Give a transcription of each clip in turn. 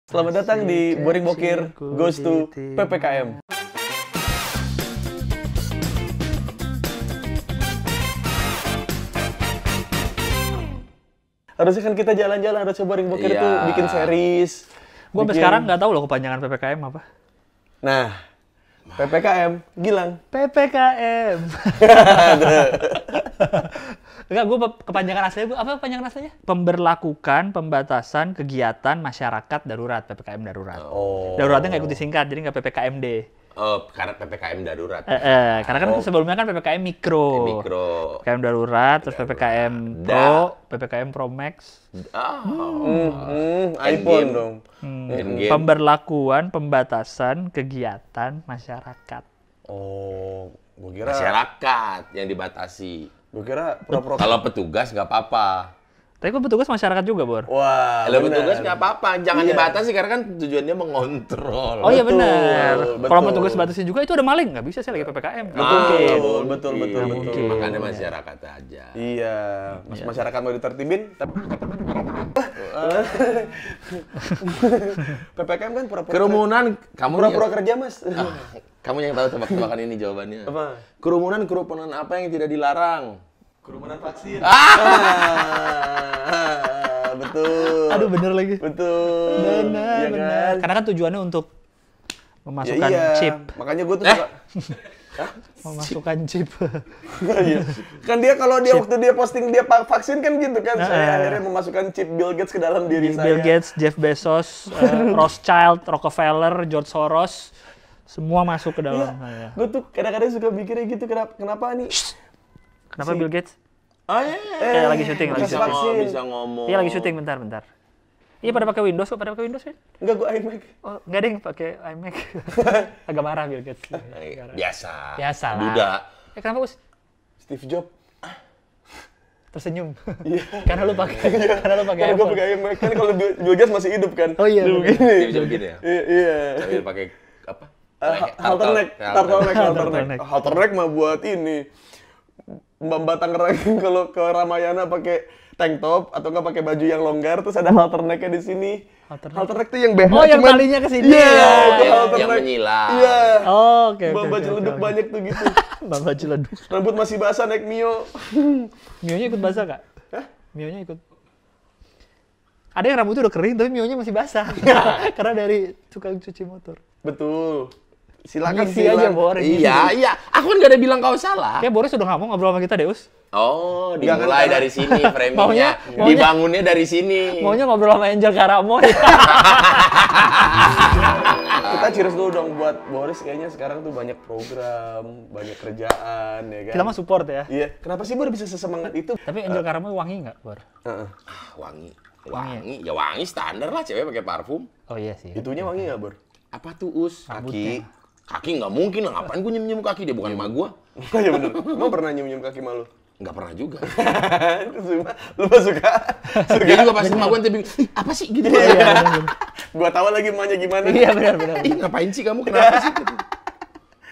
Selamat datang di Boring Bokir Goes to PPKM. Harusnya kan kita jalan-jalan, harusnya Boring Bokir itu bikin series. Gue sampai sekarang nggak tahu loh kepanjangan PPKM apa. Nah, PPKM, Gilang. PPKM. Enggak, gue kepanjangan aslinya, apa kepanjangan aslinya? Pemberlakukan pembatasan kegiatan masyarakat darurat, PPKM darurat. Oh. Daruratnya nggak ikut disingkat, jadi nggak PPKMD. Oh, karena PPKM darurat. Karena kan sebelumnya kan PPKM mikro. PPKM darurat, terus PPKM Pro, PPKM Pro Max. iPhone dong. Pemberlakuan pembatasan kegiatan masyarakat. Oh, gue kira Masyarakat yang dibatasi. Gue kira pura-pura. Kalau petugas nggak apa-apa. Tapi kok petugas masyarakat juga, Bor? Wah, Kalau benar. petugas nggak apa-apa, jangan Iya. dibatasi karena kan tujuannya mengontrol. Oh iya Betul, benar. betul. Kalau petugas batasi juga itu ada maling, nggak bisa sih lagi PPKM. Betul. Makanya masyarakat aja. Iya, masyarakat mau ditertibin, tapi PPKM kan pura-pura Kerumunan, kamu pura-pura kerja, Mas. kamu yang tahu tebak-tebakan ini jawabannya. Apa? Kerumunan apa yang tidak dilarang? Kerumunan vaksin. Betul. Aduh, bener lagi. Betul. Benar, Iya benar. kan? Karena kan tujuannya untuk memasukkan Ya, iya. chip. Makanya gue tuh suka. Memasukkan chip. Iya. Kan dia kalau dia waktu dia posting dia vaksin kan gitu kan. Saya akhirnya memasukkan chip Bill Gates ke dalam diri saya. Bill Gates, Jeff Bezos, Rothschild, Rockefeller, George Soros, semua masuk ke dalam. Iya. Gue tuh kadang-kadang suka mikirnya gitu, kenapa nih? Kenapa Bill Gates? Oh iya. Lagi syuting, lagi bekas syuting. vaksin. Bisa ngomong. Iya lagi syuting, bentar. Iya pada pakai Windows kok, pada pakai Windows ya? Enggak, gue iMac. Oh, enggak deh pakai iMac. Agak marah Bill Gates. Biasa. Biasa lah. Duda. Kenapa, Us? Steve Jobs. Tersenyum. Iya. Karena lu pakai Karena gue iPhone. pakai iMac kan kalau Bill Gates masih hidup kan. Oh iya. Dulu bener. begini. Dia bisa begini ya? Iya. Sambil pakai apa? Halterneck. Halterneck mah buat ini. Mbak Tangerang kalau ke Ramayana pakai tank top atau nggak pakai baju yang longgar terus ada halternecknya di sini. Halterneck tuh yang BH Oh, yang cuman- talinya ke sini. Iya, Ya, itu yang halterneck. menyilang. Iya. Oh, oke. Mbak celeduk banyak tuh gitu. Mbak Ciledug. Rambut masih basah naik Mio. Mionya ikut basah kak? Hah? Mionya ikut. Ada yang rambutnya udah kering tapi mionya masih basah. Karena dari tukang cuci motor. Betul. Silakan Ngisi aja, Bor. Iya. Aku kan nggak ada bilang kau salah. Kayak Boris udah nggak mau ngobrol sama kita deh, Us. Oh, Nggak, dimulai kan, dari sini framingnya. Maunya- Dibangunnya dari sini. Maunya ngobrol sama Angel Karamoy. Kita cheers dulu dong buat Boris, kayaknya sekarang tuh banyak program, banyak kerjaan ya kan. Kita mah support ya. Iya, kenapa sih Bor bisa sesemangat itu? Tapi Angel Karamoy wangi nggak, Bor? Heeh. Wangi. Wangi Ya wangi standar lah cewek pakai parfum. Oh iya sih. Itunya wangi nggak Bor? Apa tuh Us? Rambutnya. Kaki nggak mungkin lah. Ngapain gue nyium-nyium kaki? Dia bukan emak gue. Iya bener. Emang pernah nyium-nyium kaki malu? Nggak pernah juga. Lu mah suka? Dia juga pasti emak gue tapi apa sih gitu. Gua tahu lagi emaknya gimana. Iya benar. Ih ngapain sih kamu? Kenapa sih?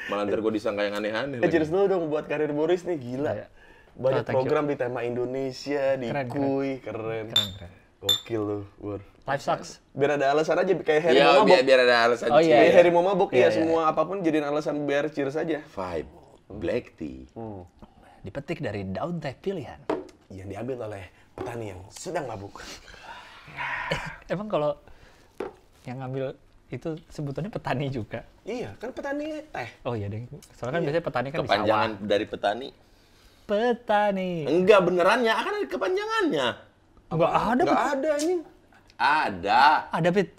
Malah ntar gue disangka yang aneh-aneh lagi. Cheers dulu dong buat karir Boris nih, gila. Iya. Banyak Oh, thank you. program di tema Indonesia, di Keren. Kui, keren. Gokil lu, Bor. Life sucks. Biar ada alasan aja kayak Harry Iya, mau mabok. biar ada alasan. Oh, iya, Kayak cheer. Harry mau mabok ya, Iya, semua apapun jadiin alasan biar cheers aja. Vibe. Black tea. Dipetik dari daun teh pilihan. Yang diambil oleh petani yang sedang mabuk. Emang kalau yang ngambil itu sebutannya petani juga? Iya, kan petani teh. Oh iya deh. Soalnya kan biasanya petani kan di Kepanjangan sawah. dari petani. Petani. Enggak benerannya, akan ada kepanjangannya. Enggak ada. Nggak ada anjing. Ada. Ada, Pit.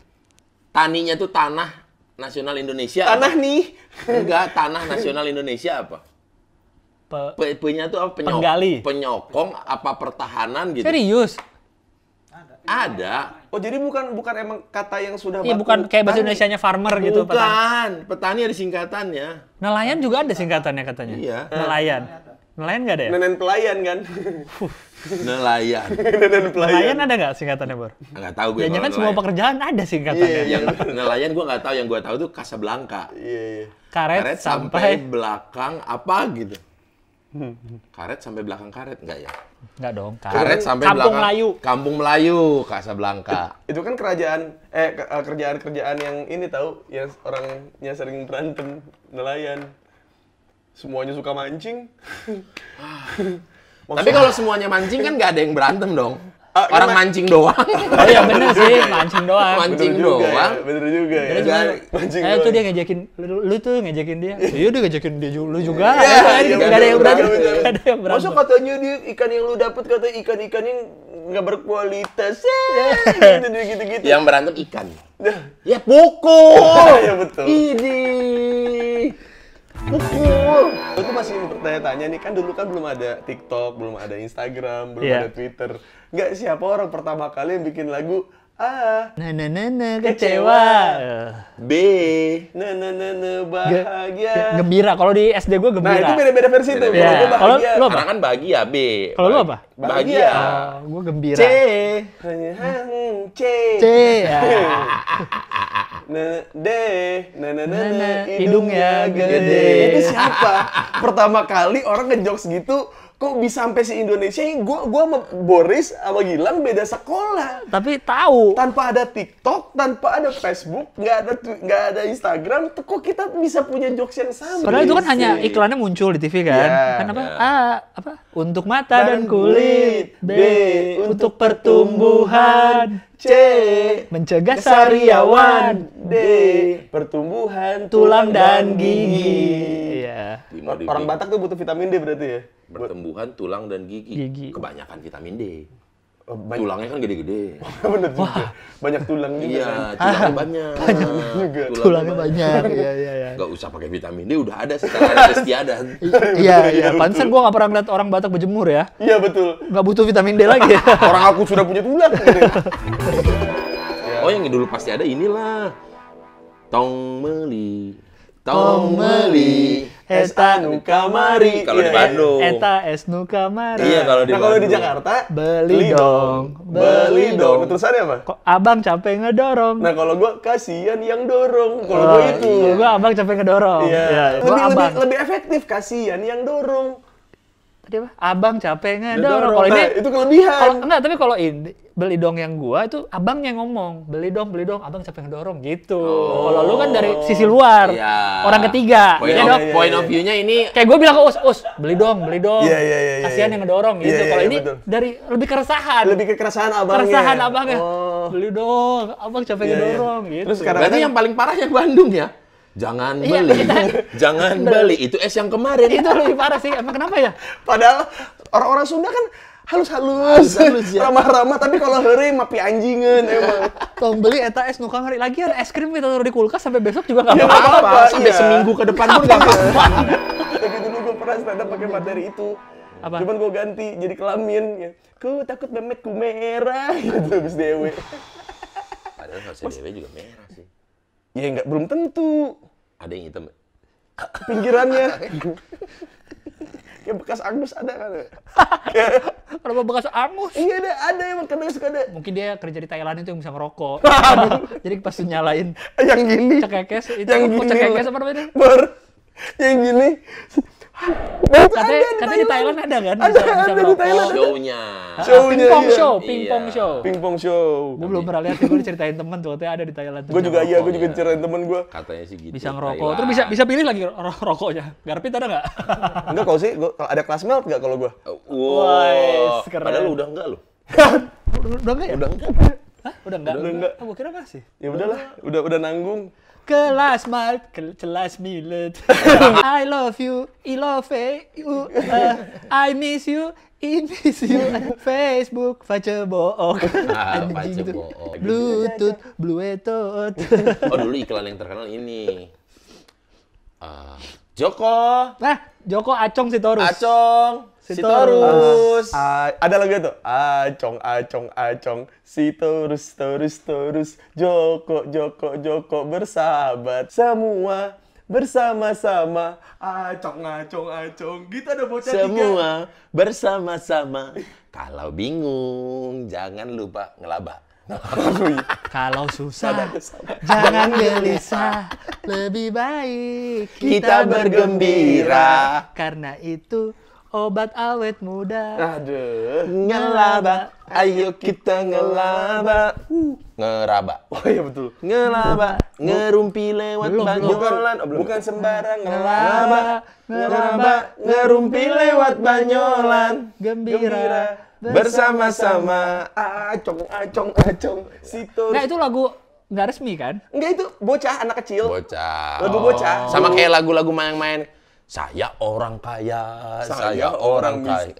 Taninya tuh tanah nasional Indonesia. Tanah apa? nih. Enggak, tanah nasional Indonesia apa? P-nya tuh apa? Penggali. Penyokong apa pertahanan gitu? Serius? Ada. Oh, jadi bukan emang kata yang sudah Iya, baku bukan kayak bahasa tani. Indonesianya farmer gitu. Petani. Bukan. Petani ada singkatannya. Nelayan juga ada singkatannya katanya. Iya. Nelayan. Nelayan nggak ada ya? Nenen pelayan kan. Nelayan. Nenen pelayan. Nelayan ada nggak singkatannya, Bor? Nggak tahu gue. Jangan kalau kan semua nelayan. pekerjaan ada singkatannya. Yang nelayan gue nggak tahu. Yang gue tahu tuh Casablanca. Iya. Karet, Karet sampai belakang apa gitu. Karet sampai belakang karet enggak ya? Enggak dong. Karet sampai Kampung belakang Melayu. Kampung Melayu, Casablanca. Itu kan kerjaan-kerjaan yang ini tahu, yang orangnya sering berantem, nelayan. Semuanya suka mancing. Tapi kalau semuanya mancing kan nggak ada yang berantem dong. Orang karena- mancing doang. Oh iya bener sih, mancing doang. Mancing Bener juga doang. ya, bener juga ya. Jadi cuma, Mancing tuh doang. dia ngejekin, lu tuh ngejekin dia. Iya dia ngejekin dia lu juga. Iya, Nggak ada yang berantem. bener. Nggak ada yang berantem. Masa katanya dia ikan yang lu dapet kata ikan-ikan yang nggak berkualitas. Gitu-gitu. Yang berantem ikan. Ya pukul. Ya betul. Ini. Pukul. Aku tuh masih bertanya-tanya nih, kan dulu kan belum ada TikTok, belum ada Instagram, belum Iya. ada Twitter. Nggak, siapa orang pertama kali yang bikin lagu Nah, kecewa. Kecewa. B. bahagia. Gembira. Kalau di SD gue Nah, gembira. itu beda-beda versi tuh. Beda-beda. Kalau gue Kalau bahagia. lu apa? Karena kan bahagia B. Kalau lu apa? Bahagia. Oh, gue gembira. C. C. C. Ya. D. Hidungnya gede. Itu siapa? Pertama kali orang ngejokes gitu, kok bisa sampai se-Indonesia ini? Gua sama Boris sama Gilang beda sekolah. Tapi tahu. Tanpa ada TikTok, tanpa ada Facebook, nggak ada Instagram, tuh kok kita bisa punya jokes yang sama? Padahal itu kan sih? hanya iklannya muncul di TV kan? Iya. Kan apa? Iya. Apa? Untuk mata dan kulit. B. Untuk pertumbuhan. C. Mencegah sariawan. D. Pertumbuhan Tulang dan gigi. Iya. Orang Batak tuh butuh vitamin D berarti ya? Pertumbuhan tulang dan gigi. Gigi. Kebanyakan vitamin D. Banyak, Tulangnya kan gede-gede. bener juga. Banyak tulang juga Iya, kan? tulangnya banyak. Tulangnya banyak. Iya, iya, iya. Gak usah pakai vitamin D, udah ada sekarang ada Sestiadan. Iya, iya. Pantesan gua nggak pernah ngeliat orang Batak berjemur ya. Iya betul. Nggak butuh vitamin D lagi ya. Orang aku sudah punya tulang. Gitu. Oh, yang dulu pasti ada inilah. Tong meli. Tong meli. Eta nu kamari. Kalau di Bandung. Eta esnu kamari. Iya, kalau di Nah kalau di Bandung. Jakarta, Beli dong. beli dong. Nah, terusannya apa? Kok abang capek ngedorong? Nah kalau gua kasihan yang dorong. Kalau Oh, gua itu. Kalau gua abang capek ngedorong. Iya. Gua abang. Lebih efektif kasihan yang dorong. Tadi apa? Abang capek ngedorong. Ngedorong. Kalau ini Nah, itu kelebihan. kalau enggak, tapi kalau ini beli dong yang gua itu abangnya ngomong, beli dong, abang capek ngedorong gitu. Kalau lu kan dari sisi luar, Iya. orang ketiga. Point, Iya of, dong. point of view-nya ini Kayak gue bilang ke Us, beli dong. Iya, iya, Kasihan yang ngedorong gitu. Iya, iya, Kalau iya, ini betul. dari lebih keresahan. Lebih ke keresahan abangnya. Keresahan abangnya. Oh. Beli dong, abang capek Iya, iya. ngedorong gitu. Terus sekarang berarti yang paling parah yang Bandung ya. Jangan Iya, beli, jangan beli. Itu es yang kemarin. itu lebih parah sih. Emang kenapa ya? Padahal orang-orang Sunda kan halus-halus, Halus-halus ya. ramah-ramah, tapi kalau heureuy mah pi anjingan emang. Tong beli eta es nu kamari. Lagian es krim kita taruh di kulkas sampai besok juga nggak Iya, apa-apa. nggak apa-apa, Sampai iya. seminggu ke depan pun nggak apa-apa. Tapi dulu gue pernah stand up pakai materi itu. Apa? Cuman gue ganti jadi kelamin. Ya. Ku takut memetku merah gitu habis dewe. Padahal harusnya dewe juga merah sih. Ya nggak belum tentu Ada yang hitam. pinggirannya. Ya bekas angus ada kan? Kenapa bekas angus? Iya ada emang kadang suka ada. Mungkin dia kerja di Thailand itu yang bisa ngerokok. Jadi pas nyalain Yang gini. cekekes itu Yang kok gini. cekekes apa namanya? Yang gini. Katanya di Thailand ada kan? Ada di ngerokok. Thailand. Show-nya. Shownya, Pingpong iya. show, Iya. pingpong show. Pingpong show. Gue belum pernah lihat sih, gue diceritain temen tuh, katanya ada di Thailand. tuh Gue bisa juga iya, ngerokok. gue juga ceritain temen gue. Katanya sih gitu. Bisa ngerokok, Thailand. terus bisa pilih lagi rokoknya. Garpit ada nggak? Enggak kalau sih, kalau ada kelas melt nggak kalau gue? Wow. keren. Padahal lu udah enggak lu. Udah nggak ya? Udah enggak. Hah? Udah nggak? Udah nggak. Oh, gue kira masih. Ya udahlah, udah nanggung. Kelas malt, kelas milet. I love you, I love you, I miss you, I miss you. Facebook, Facebook. Ah, Anjing gitu. Facebook. Bluetooth, Bluetooth. Oh, dulu iklan yang terkenal ini. Joko, Nah, Joko Acong Sitorus. Acong, Sitorus. Sitorus. Ada lagi tuh. Acong, si terus, Joko bersahabat semua bersama-sama. Acong. Gitu ada bocah tiga. Semua bersama-sama. Kalau bingung, jangan lupa ngelaba. Kalau susah, jangan gelisah. Lebih baik Kita bergembira. Karena itu obat awet muda. Aduh. Ngelaba, ayo kita ngelaba. Ngeraba. Oh iya betul. Ngelaba, ngerumpi lewat banyolan. Bukan sembarang Ngelaba, ngerumpi lewat banyolan. gembira. Bersama-sama. Acong. Situ. Nah, itu lagu nggak resmi kan? Enggak, itu bocah, anak kecil. Bocah. Lagu bocah. Sama kayak lagu-lagu main-main. Saya orang kaya, saya orang kaya.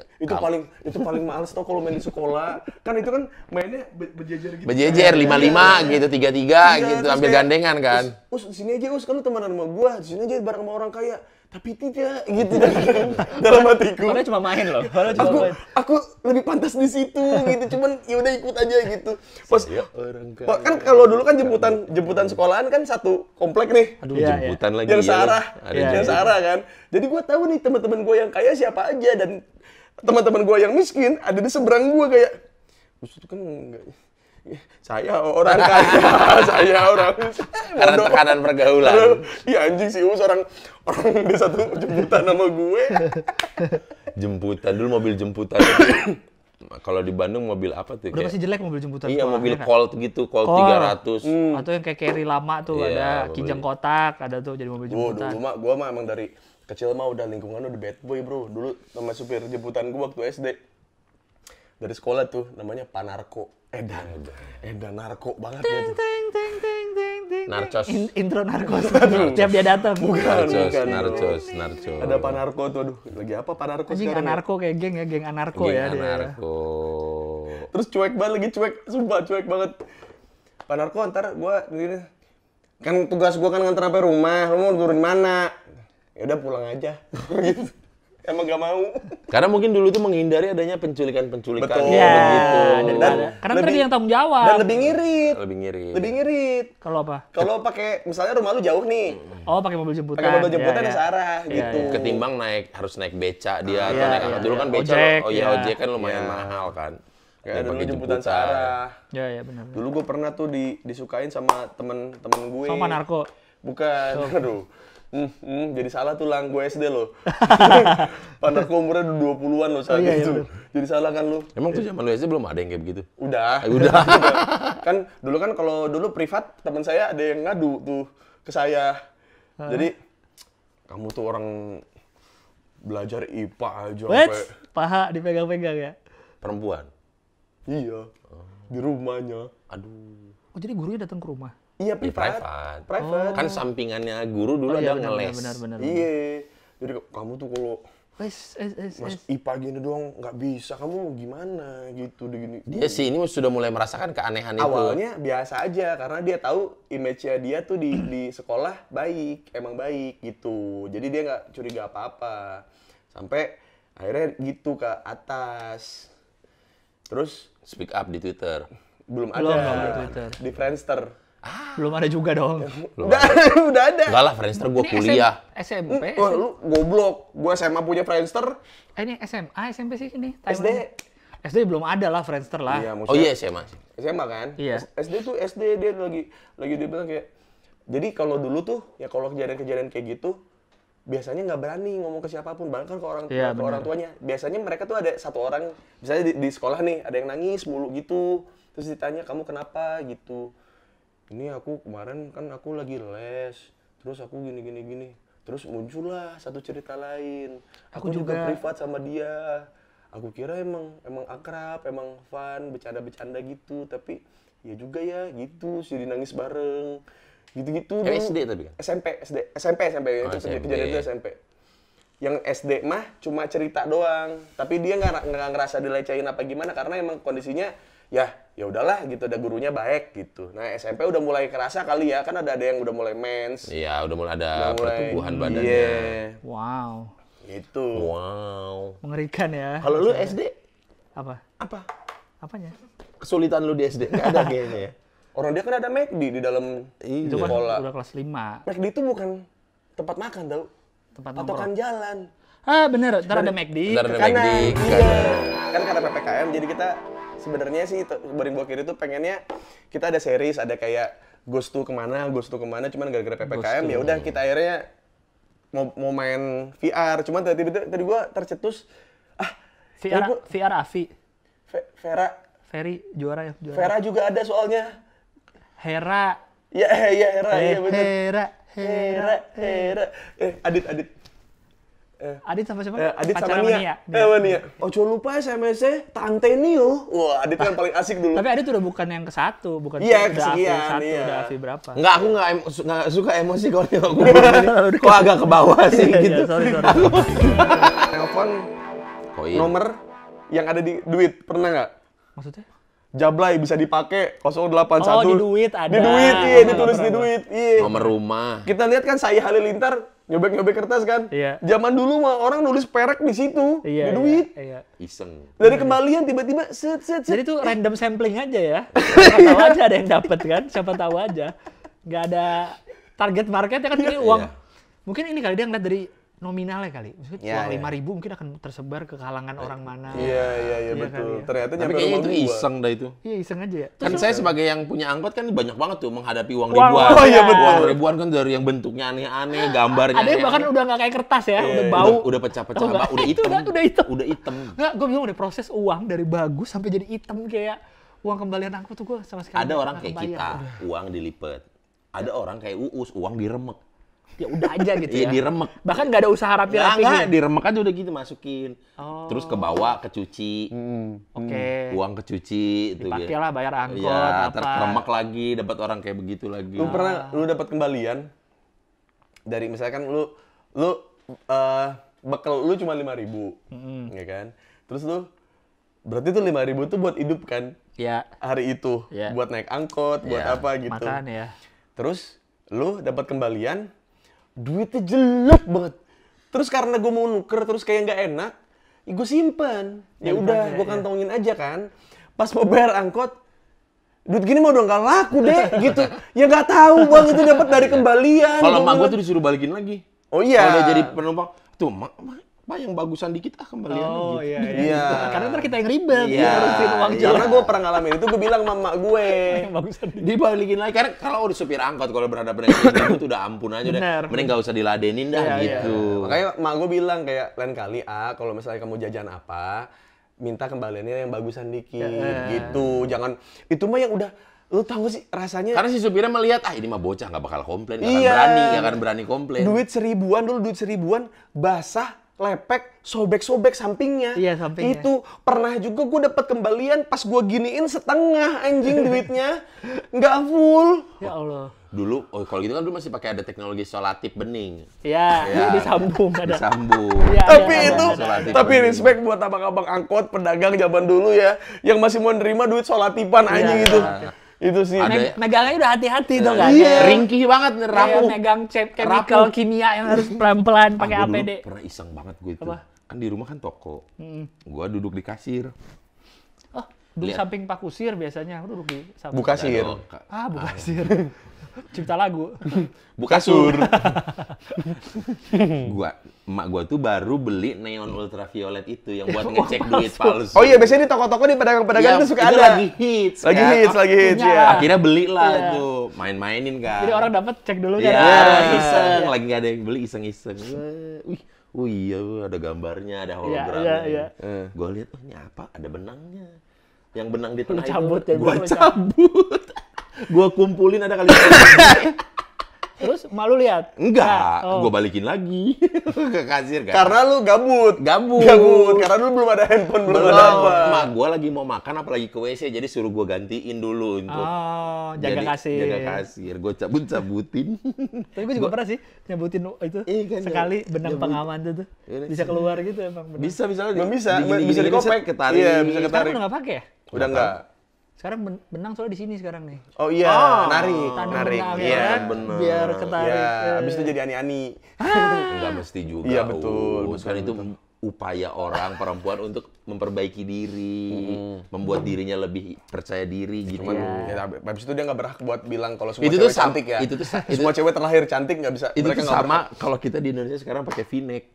Itu paling males tau kalau main di sekolah. Kan itu kan mainnya berjejer gitu. Berjejer 5-5 gitu, 3-3 gitu, ambil gandengan kan. Us, sini aja Us, kan lu temenan sama gua. Sini aja bareng sama orang kaya. Tapi tidak gitu dalam hatiku. Padahal cuma main loh. Aku lebih pantas di situ gitu. Cuman ya udah ikut aja gitu. Pas Orang kaya. kan kalau dulu kan jemputan sekolahan kan satu komplek nih. Aduh, jemputan lagi. Yang ya. searah, Ada yang searah kan. Jadi gua tahu nih teman-teman gua yang kaya siapa aja dan teman-teman gua yang miskin ada di seberang gua kayak itu kan enggak. Saya orang kaya, saya orang Karena tekanan pergaulan. Iya anjing sih Us, orang di satu jemputan sama gue. Jemputan dulu, mobil jemputan. Kalau di Bandung mobil apa tuh? Udah pasti jelek mobil jemputan. Iya, sekolah, mobil ya kan? Colt gitu, Colt Colt. 300. Atau yang kayak carry lama tuh Iya, ada mobil. Kijang kotak, ada tuh jadi mobil jemputan. Gua mah emang dari kecil mah udah lingkungan udah bad boy bro. Dulu sama supir jemputan gua waktu SD. Dari sekolah tuh namanya Panarko. Edan narko banget gitu. Narcos. Intro narkos. Tiap dia datang. Narcos. Ada Panarko tuh, aduh lagi apa Panarko Anjing sekarang? anarko kayak geng anarko Geng ya dia. anarko. Terus cuek banget lagi, sumpah cuek banget. Panarko ntar gua gini, kan tugas gua kan nganter sampai rumah, lu mau turun mana? Ya udah pulang aja. Gitu. Emang gak mau. Karena mungkin dulu tuh menghindari adanya penculikan-penculikan Betul. ya, Iya, begitu. karena ntar dia yang tanggung jawab. Dan lebih ngirit. Lebih ngirit. Kalau apa? Kalau pakai misalnya rumah lu jauh nih. Oh, pakai mobil jemputan. Pakai mobil jemputan Ya, ya. searah gitu. Ketimbang harus naik beca dia atau Iya, naik iya, angkot. Dulu iya. kan beca, Ojek, ojek iya. kan lumayan Iya. mahal kan. Kayak dulu pakai jemputan searah. Ya benar. Dulu gue pernah tuh disukain sama temen gue. Sama narko. Bukan, aduh. Jadi salah tuh lang, gue SD loh. Panarko umurnya 20-an loh saat iya, itu. bener. Jadi salah kan lu. Emang tuh zaman lu SD belum ada yang kayak begitu? Udah. Udah. Kan dulu kan kalau dulu privat teman saya ada yang ngadu tuh ke saya. Jadi kamu tuh orang belajar IPA aja Wait, sampai paha dipegang-pegang ya. Perempuan. iya. Di rumahnya. Aduh. Oh, jadi gurunya datang ke rumah. Iya, Di privat. private. Kan sampingannya guru dulu ada ngeles. Benar. Iya. Jadi kamu tuh kalau Wes. Mas IPA gini doang nggak bisa, kamu gimana gitu gini. Dia sih ini sudah mulai merasakan keanehan itu. Awalnya biasa aja karena dia tahu image-nya dia tuh di sekolah emang baik gitu. Jadi dia nggak curiga apa-apa. Sampai akhirnya gitu ke atas. Terus Speak up di Twitter. belum Belum ada di Twitter. di Friendster. Belum ada juga dong. Udah ada. Enggak lah, Friendster gue kuliah. SMP. Wah, lu goblok. Gua SMA punya Friendster. Ini SMA, SMP sih ini. SD. SD belum ada lah Friendster lah. Iya, Oh iya, SMA. SMA kan? Iya. SD dia lagi dia bilang kayak jadi kalau dulu tuh ya kalau kejadian-kejadian kayak gitu biasanya nggak berani ngomong ke siapapun bahkan ke orang Iya, ke orang tuanya. Biasanya mereka tuh ada satu orang misalnya di sekolah nih ada yang nangis mulu gitu. Terus ditanya kamu kenapa gitu. Ini aku kemarin kan aku lagi les. Terus aku gini. Terus muncullah satu cerita lain. Aku juga privat sama dia. Aku kira emang akrab, emang fun, bercanda-bercanda gitu, tapi ya juga ya gitu, jadi nangis bareng. Gitu-gitu dulu. SD tapi kan? SMP. Oh, Itu SMP. kejadian itu SMP. Yang SD mah cuma cerita doang, tapi dia nggak ngerasa dilecehin apa gimana karena emang kondisinya ya udahlah gitu, ada gurunya baik gitu. Nah SMP udah mulai kerasa kali ya, kan ada yang udah mulai mens. Iya, udah mulai ada pertumbuhan badannya. Iya. Wow. Itu. Wow. Mengerikan ya. Kalau lu SD Apa? apa? Apanya? Kesulitan lu di SD? Nggak ada kayaknya ya. Orang dia kan ada McD di dalam Itu kan sekolah. udah kelas 5. McD itu bukan tempat makan tau. Tempat Patokan jalan. Ah bener, ntar ada McD. Ntar ada Ke kanan. McD, ke Iya. kanan. Kan karena PPKM jadi kita sebenarnya sih Boring Bokir itu pengennya kita ada series, ada kayak Ghost to kemana, cuman gara-gara PPKM ya udah kita akhirnya mau main VR, cuman tiba-tiba tadi gue tercetus VR Avi. Vera. Ferry juara ya. Vera juga ada soalnya. Hera. Ya Hera, iya bener. Hera. Adit. Adit sama siapa? Adit sama Pacaran Nia. Nia. Oh, cuma lupa SMS-nya Tante Nio. Wah, Adit kan paling asik dulu. Tapi Adit udah bukan yang ke-1, bukan Iya, udah kesekian, Avi 1, iya. udah Avi berapa? Enggak, aku nggak suka emosi kalau nengok gue. Kok agak ke bawah sih Iya, gitu. sorry. Telepon Koin. nomor yang ada di duit, pernah nggak? Maksudnya? Jablay bisa dipakai 081. Oh, di duit ada. Di duit, iya, ditulis di Pernah. duit. Iya. Nomor rumah. Kita lihat kan Saya Halilintar nyobek-nyobek kertas kan? Iya. Zaman dulu mah orang nulis perek di situ, Iya, di duit. Iya. Iseng. Dari kembalian tiba-tiba set. Jadi tuh random sampling aja ya. Siapa tahu aja ada yang dapat kan? Siapa tahu aja. Nggak ada target marketnya kan ini uang. Iya. Mungkin ini kali dia ngeliat dari nominalnya kali. Maksudnya Iya, uang iya. 5.000 mungkin akan tersebar ke kalangan orang mana. Iya, Iya betul. kali ya. Ternyata Tapi nyampe kayaknya rumah itu gua. iseng dah itu. Iya iseng aja ya. Kan saya sebagai yang punya angkot kan banyak banget tuh menghadapi uang Uang, ribuan. oh iya, betul. Uang ribuan kan dari yang bentuknya aneh-aneh, gambarnya. Ada yang bahkan udah nggak kayak kertas ya, udah bau. Udah pecah-pecah, Oh, enggak. udah Itu hitam. udah hitam. Udah hitam. Nggak, gue bingung deh proses uang dari bagus sampai jadi hitam kayak uang kembalian aku tuh gue sama sekali Ada nggak orang kayak kebayang. kita, Udah. uang dilipet. Ada orang kayak Uus, uang diremek. Ya udah aja gitu Iya, ya. diremek. Bahkan nggak ada usaha rapi-rapi. Enggak, diremek aja udah gitu masukin. Oh. Terus ke bawah, kecuci. Oke. Uang kecuci itu Dipakai lah bayar angkot Iya, apa. terremek lagi, dapat orang kayak begitu lagi. Lu dapat kembalian dari misalkan lu bekal lu cuma 5.000, ya kan? Terus lu berarti tuh 5.000 tuh buat hidup kan? Ya. Hari itu Iya. buat naik angkot, buat Iya. apa gitu. Makan ya. Terus lu dapat kembalian, duitnya jelek banget. Terus karena gue mau nuker terus kayak nggak enak, ya gue simpan. Ya udah, gue kantongin aja kan. Pas mau bayar angkot, duit gini mau udah nggak laku deh, gitu. Ya nggak tahu bang itu dapat dari kembalian. Kalau Gua emak gue bilang. tuh disuruh balikin lagi. Oh iya. Kalau udah jadi penumpang, tuh mak yang bagusan dikit kembalian Oh lagi. iya. Iya. Karena ntar kita yang ribet. Iya. Ngurusin uang Iya. Karena gue pernah ngalamin itu, gue bilang sama emak gue. bagusan. Dibalikin lagi karena kalau udah supir angkot kalau berhadapan dengan itu udah ampun aja Bener. udah. Mending nggak usah diladenin dah Iya, gitu. Makanya emak gue bilang kayak lain kali kalau misalnya kamu jajan apa, minta kembaliannya yang bagusan dikit gitu. Jangan itu mah yang udah lu tahu sih rasanya. Karena si supirnya melihat ini mah bocah nggak bakal komplain, Iya. nggak akan berani komplain. Duit 1.000-an dulu, duit 1.000-an basah, lepek, sobek-sobek sampingnya. Iya, sampingnya. Itu pernah juga gue dapat kembalian pas gue giniin setengah anjing duitnya, nggak full. Ya Allah. Dulu, kalau gitu kan dulu masih pakai ada teknologi solatif bening. Ya, Ya. disambung ada. Disambung. Iya, Tapi ada, itu, Solatif tapi bening. respect buat abang-abang angkot, pedagang zaman dulu ya, yang masih mau nerima duit solatipan anjing Iya. itu. Itu sih. Ada- Megangnya udah hati-hati dong kan. Iya. Ringkih banget nih, Kayak rapuh. megang chemical kimia yang harus pelan-pelan pakai Gua dulu APD. pernah iseng banget gue itu. Apa? Kan di rumah kan toko. Gua duduk di kasir. Oh, duduk Lihat. samping Pak Kusir biasanya. Aku duduk di samping. Buka sir. Ah, bukan Kusir. Cipta lagu. Buka sur. Emak gua tuh baru beli neon ultraviolet itu yang buat ngecek duit palsu. Oh iya, biasanya di toko-toko di pedagang-pedagang Iya, itu suka itu ada. lagi hits. Lagi kan. hits, lagi hits punya. ya. Akhirnya belilah Iya. tuh, main-mainin kan. Jadi orang dapat cek dulu Iya, kan. iseng, lagi nggak ada yang beli iseng-iseng. Wih, oh iya, ada gambarnya, ada hologramnya. iya. Gue lihat, oh ini apa? Ada benangnya. Yang benang di tengah cabut itu, ya, gue lu cabut. Gue kumpulin ada kali. Terus malu lihat? Enggak, Nah, oh. gue balikin lagi ke kasir kan. Karena lu gabut. Gabut. Karena lu belum ada handphone, belum Belum, ada apa. mak gue lagi mau makan apalagi ke WC, jadi suruh gue gantiin dulu untuk Oh, jaga jadi kasir. Jaga kasir, gue cabutin. Tapi gue juga pernah sih nyebutin itu. Iya kan, Sekali ya. benang Nyebut. pengaman tuh. Ini Bisa sih. keluar gitu emang benang. Bisa Belum bisa, digini-gini, bisa dikopek. set, ketarik. Iya, bisa Sekarang ketarik. udah nggak pakai ya? Udah enggak. Sekarang benang soalnya di sini sekarang nih. Oh iya, narik, Tanam narik. benang Iya, ya, bener. biar ketarik. Iya, abis itu jadi ani-ani. Enggak mesti juga. Iya, betul, Kan itu upaya orang perempuan untuk memperbaiki diri, membuat dirinya lebih percaya diri gitu. Ya, habis itu dia nggak berhak buat bilang kalau semua Itu tuh cewek cantik ya. itu tuh Semua cewek terlahir cantik nggak bisa. itu mereka tuh nggak sama kalau kita di Indonesia sekarang pakai V-neck.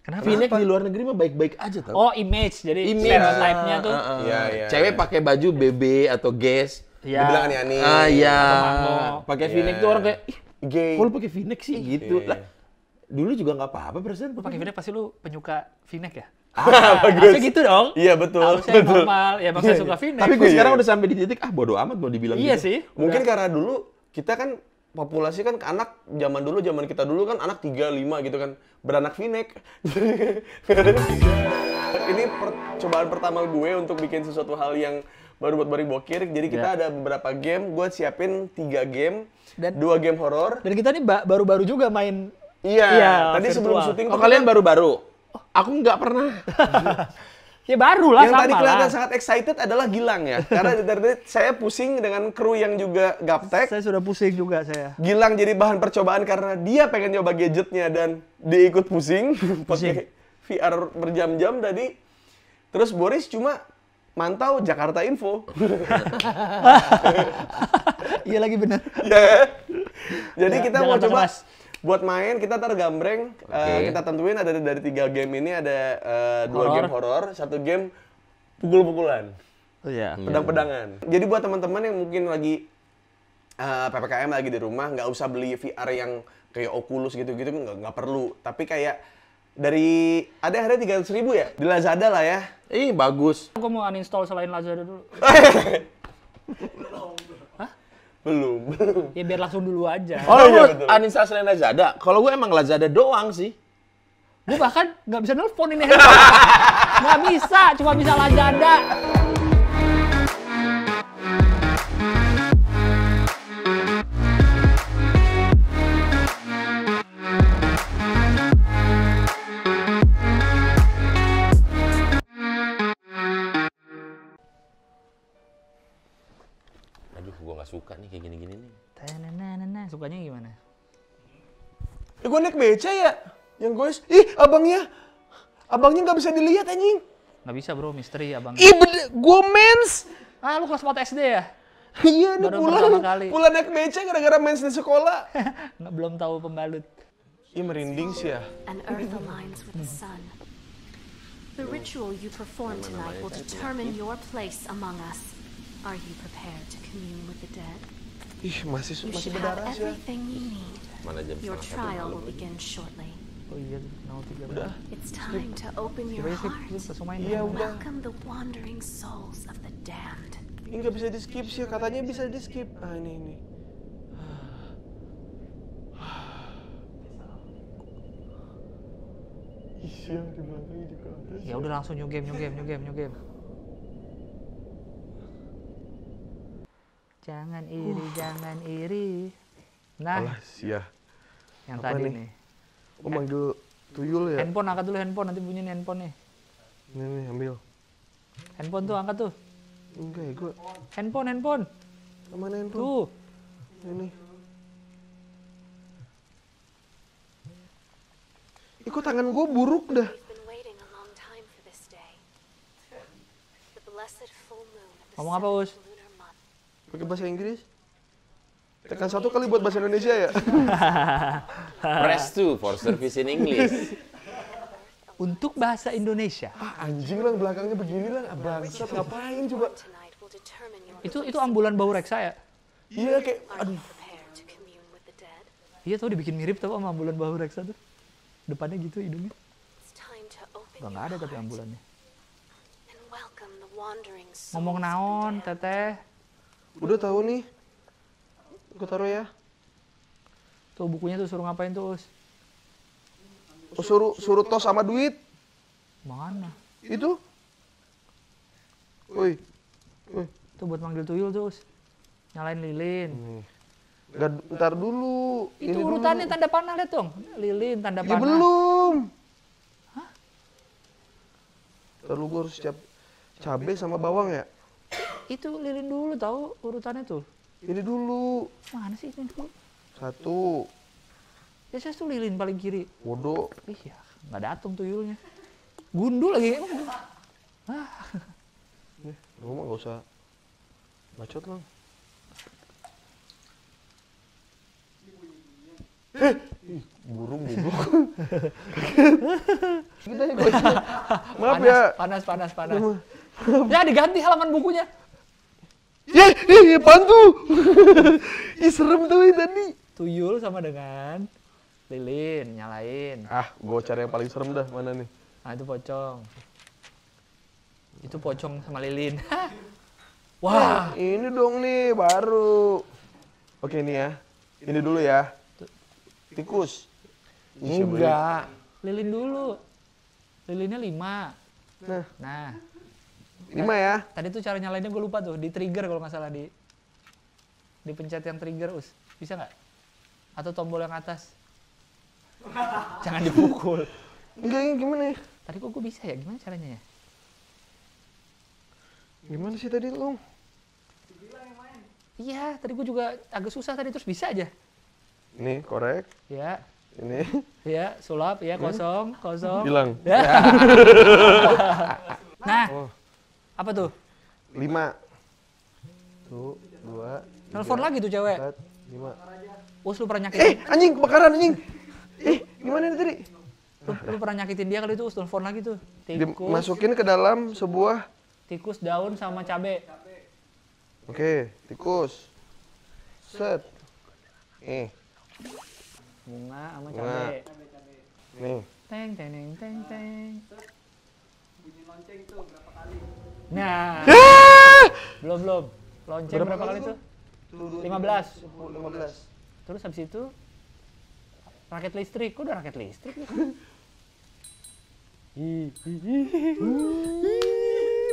Kenapa? V-neck di luar negeri mah baik-baik aja tau. Oh, image. Jadi Image. stereotype-nya tuh. Iya, iya. Cewek pakai baju BB atau Guess. Iya. Dibilang ani-ani. Ah iya. Mango. Pakai V-neck tuh orang kayak, ih, Gay. kok lu pakai V-neck sih gitu. Lah, Dulu juga nggak apa-apa persen. Lu pakai V-neck pasti lu penyuka V-neck ya? Bagus. Harusnya gitu dong. Iya betul. Harusnya normal, ya bang saya suka V-neck. Tapi gue Iya. sekarang udah sampai di titik bodo amat mau dibilang Iya gitu. sih. Mungkin karena dulu kita kan populasi kan anak zaman kita dulu kan anak 3, 5 gitu kan beranak V-neck. Ini percobaan pertama gue untuk bikin sesuatu hal yang baru buat Bari Bokir. Jadi kita ada beberapa game, gue siapin 3 game, Dan- 2 game horor. Dan kita nih baru-baru juga main. Iya, Iya, tadi sebelum virtual. syuting Oh tuh kalian kita- baru-baru? Aku nggak pernah. Ya baru lah yang sama tadi lah. kelihatan sangat excited adalah Gilang ya. Karena dari tadi saya pusing dengan kru yang juga gaptek. Saya sudah pusing juga saya. Gilang jadi bahan percobaan karena dia pengen nyoba gadgetnya dan dia ikut pusing pakai VR berjam-jam tadi. Terus Boris cuma mantau Jakarta Info. Iya lagi bener. Ya. Jadi kita mau Jakarta coba Keras. buat main, kita ntar gambreng. Kita tentuin ada dari 3 game ini ada 2 Horor. game horor, 1 game pukul-pukulan. Oh iya. Pedang-pedangan. Jadi buat teman-teman yang mungkin lagi PPKM lagi di rumah, nggak usah beli VR yang kayak Oculus gitu-gitu, nggak perlu. Tapi kayak dari ada harganya 300.000 ya di Lazada lah ya. Ih bagus. Aku mau uninstall selain Lazada dulu. Belum. Ya biar langsung dulu aja. Oh, iya, lu betul. uninstall selain Lazada. Kalau gue emang Lazada doang sih. Gue bahkan nggak bisa nelpon ini handphone. Nggak bisa, cuma bisa Lazada. Aduh, gue nggak suka nih kayak gini-gini nih. Tananana, sukanya gimana? Gue naik beca ya, yang gue abangnya nggak bisa dilihat anjing. Nggak bisa bro, misteri abang. Ih, gue mens. Ah lu kelas 4 SD ya? Iya, ini Baru pertama kali. pulang naik beca gara-gara mens di sekolah. Nggak, belum tahu pembalut. Ih, merinding sih ya. and Earth aligns with the sun. The ritual you perform tonight will determine your place among us. Are you prepared to commune with the dead? Ih, masih You should have berdarah sih ya. everything you need. Mana jam Your setengah trial satu will begin shortly. Oh iya, 03. Udah. It's time to open your Coba skip, heart langsung main. Iya, and udah. welcome the wandering souls of the damned. Ini nggak bisa di skip sih, katanya bisa di skip. Ah, ini. Iya, di belakang juga ada. Ya udah langsung new game. Jangan iri. Nah, Alah, sia. yang apa tadi nih? nih. Oh, manggil tuyul ya? Handphone, angkat dulu handphone, nanti bunyiin handphone nih. Ini nih, ambil. Handphone tuh, angkat tuh. Enggak ya, gue. Handphone. Mana handphone? Tuh. Ini. Kok tangan gue buruk dah. We've been waiting a long time for this day. The blessed full moon of the Ngomong apa, Us? seventh lunar month. Pakai bahasa Inggris? Tekan 1 kali buat bahasa Indonesia ya? Press 2 for service in English. Untuk bahasa Indonesia. Ah, anjing lah, belakangnya begini lah. Bangsat, ngapain coba? Tonight will determine your Itu ambulan bau reksa ya? Iya, kayak, Are aduh. you prepared to commune with the dead? Iya tuh dibikin mirip tau sama ambulan bau reksa tuh. Depannya gitu hidungnya. It's time to open Udah your nggak ada tapi heart ambulannya. and welcome the wandering souls Ngomong of the naon, damned. teteh. Udah tahu nih. Gue taruh ya. Tuh bukunya tuh suruh ngapain tuh, Us? Oh, suruh tos sama duit. Mana? Itu. Woi. Tuh buat manggil tuyul tuh, Us. Nyalain lilin. Nggak, ntar dulu. Itu Ini urutannya dulu. tanda panah, lihat dong. Lilin, tanda Ya panah. belum. Ntar lu gue harus siap cabai sama bawang ya. Itu lilin dulu tahu urutannya tuh. Ini dulu. Mana sih ini dulu? 1. Biasanya tuh lilin paling kiri. Bodoh. Iya, nggak datang tuyulnya. Gundul lagi. Lu mah gak usah bacot lang. Burung goblok. Kita ya guys. Maaf ya. Panas. Ya diganti halaman bukunya. Ya, bantu. Ih, serem tuh ini tadi. Tuyul sama dengan Lilin, nyalain. Ah, gue cari yang paling serem dah, mana nih? Nah itu pocong. Itu pocong sama lilin. Wah, ini dong nih, baru. Oke, ini ya. Ini dulu ya. Tikus. enggak. Lilin dulu. Lilinnya 5. Nah. 5 ya. Tadi tuh cara nyalainnya gue lupa tuh. Di trigger kalau nggak salah. Dipencet yang trigger, Us. Bisa nggak? Atau tombol yang atas. Jangan dipukul. Enggak, ini gimana ya? Tadi kok gue bisa ya? Gimana caranya ya? Gimana sih tadi lu? Iya, tadi gue juga agak susah tadi, terus bisa aja. Ini korek. Ya, Ini ya, sulap, ya, kosong. hilang. Ya. Nah, apa tuh? 5. Tuh, 2. Telepon lagi tuh cewek. 4, 5. Us, lu pernah nyakitin? Anjing, kebakaran anjing. Gimana ini tadi? Lu pernah nyakitin dia kali itu, Us, telepon lagi tuh. Tikus, Dimasukin ke dalam sebuah. tikus daun sama cabe. Oke, tikus. Set. Bunga sama Bunga. cabe. Nih. Teng, teng, teng, teng, teng. Nah, belum. Lonceng berapa kali tuh? 15. 15. Terus habis itu raket listrik. Kok udah raket listrik?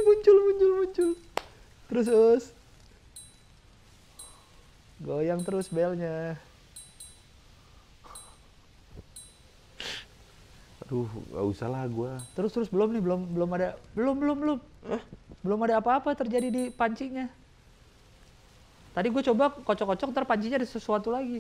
Muncul. Terus Us. Goyang terus belnya. Aduh, gak usah lah gua. Terus belum ada belum ada apa-apa terjadi di pancinya. Tadi gue coba kocok-kocok, ntar pancinya ada sesuatu lagi.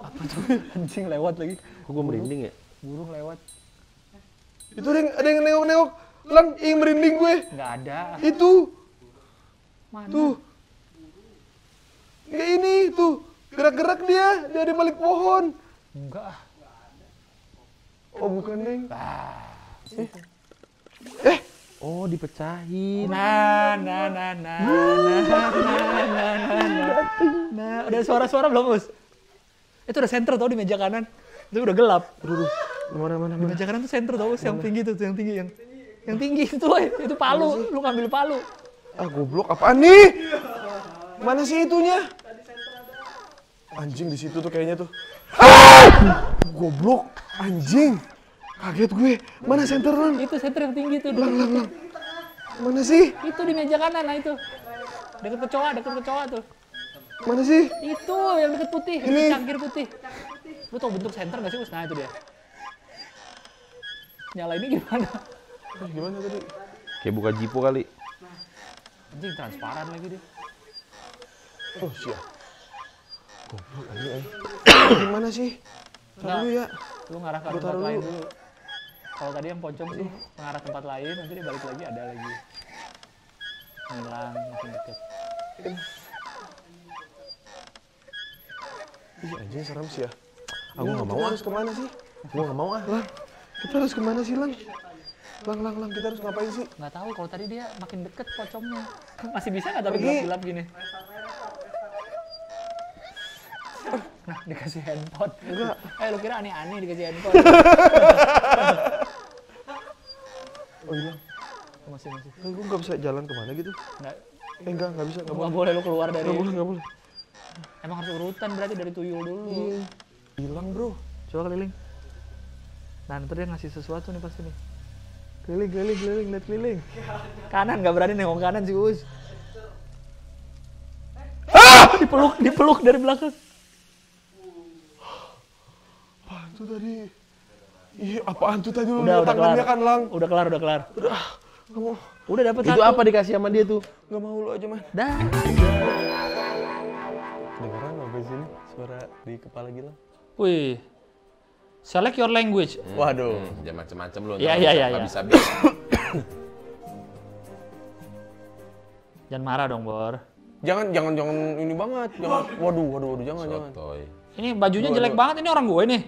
Apa tuh? Anjing lewat lagi. Kok gue merinding ya? Burung lewat. Itu ada yang nengok-nengok. Lang, ing merinding gue. Nggak ada. Itu. Mana? Tuh. Kayak ini tuh. Gerak-gerak dia di balik pohon. Enggak. Oh, bukan, Neng. Oh, dipecahin. Nah, udah suara-suara belum, Us? Itu udah center tau di meja kanan. Itu udah gelap. Aduh, mana. Di meja kanan tuh center tau, Us, yang tinggi tuh, yang tinggi itu, itu palu. Lu ngambil palu. Ah, goblok, apaan nih? Mana sih itunya? Anjing di situ tuh kayaknya tuh. Ah! Goblok, anjing. Kaget gue. Mana center, Lang? Itu center yang tinggi tuh. Lang. Mana sih? Itu di meja kanan, nah itu. Deket kecoa tuh. Mana sih? Itu yang deket putih, Ini. cangkir putih. Lu tau bentuk center gak sih, Us? Nah itu dia. Nyalainnya gimana? Gimana tadi? Kayak buka jipo kali. Anjing transparan lagi dia. Oh, siap. Goblok anjing. Gimana sih? Taruh dulu ya. Lu ngarah ke Gua tempat taruh lain dulu. dulu. Kalau tadi yang pocong sih mengarah tempat lain, nanti dia balik lagi ada lagi. Hilang, makin deket. Ih, anjing serem sih ya. Aku nggak mau. Kita harus kemana sih? Gue nggak mau ah. Lang, kita harus kemana sih, Lang? Lang, kita harus ngapain sih? Nggak tahu kalau tadi dia makin deket pocongnya. Masih bisa nggak tapi Pergi. gelap-gelap gini? Nah, dikasih handphone. Enggak. Lu kira aneh-aneh dikasih handphone. Oh iya. Masih. Gue nggak bisa jalan kemana gitu? Nggak, Nggak bisa, nggak nggak boleh. boleh lu keluar dari. Nggak boleh. Emang harus urutan berarti dari tuyul dulu. Hilang, bro. Coba keliling. Nah, ntar dia ngasih sesuatu nih pasti nih. Keliling, lihat keliling. Kanan, nggak berani nengok kanan sih, Us. Dipeluk dari belakang. Apaan tuh tadi? Ih, apaan tuh tadi? Udah tangannya kelar. kan, Lang. Udah kelar. Nggak mau. Udah dapet Itu satu. apa dikasih sama dia tuh? Nggak mau lu aja, man. Dah. Kedengeran sampai sini suara di kepala Gilang. Wih. Select your language. Waduh. Jangan macem-macem lu. Iya. Nggak bisa bis. Jangan marah dong, Bor. Jangan ini banget. Jangan. Waduh, jangan. Sotoy. Ini bajunya jelek banget, ini orang gue nih.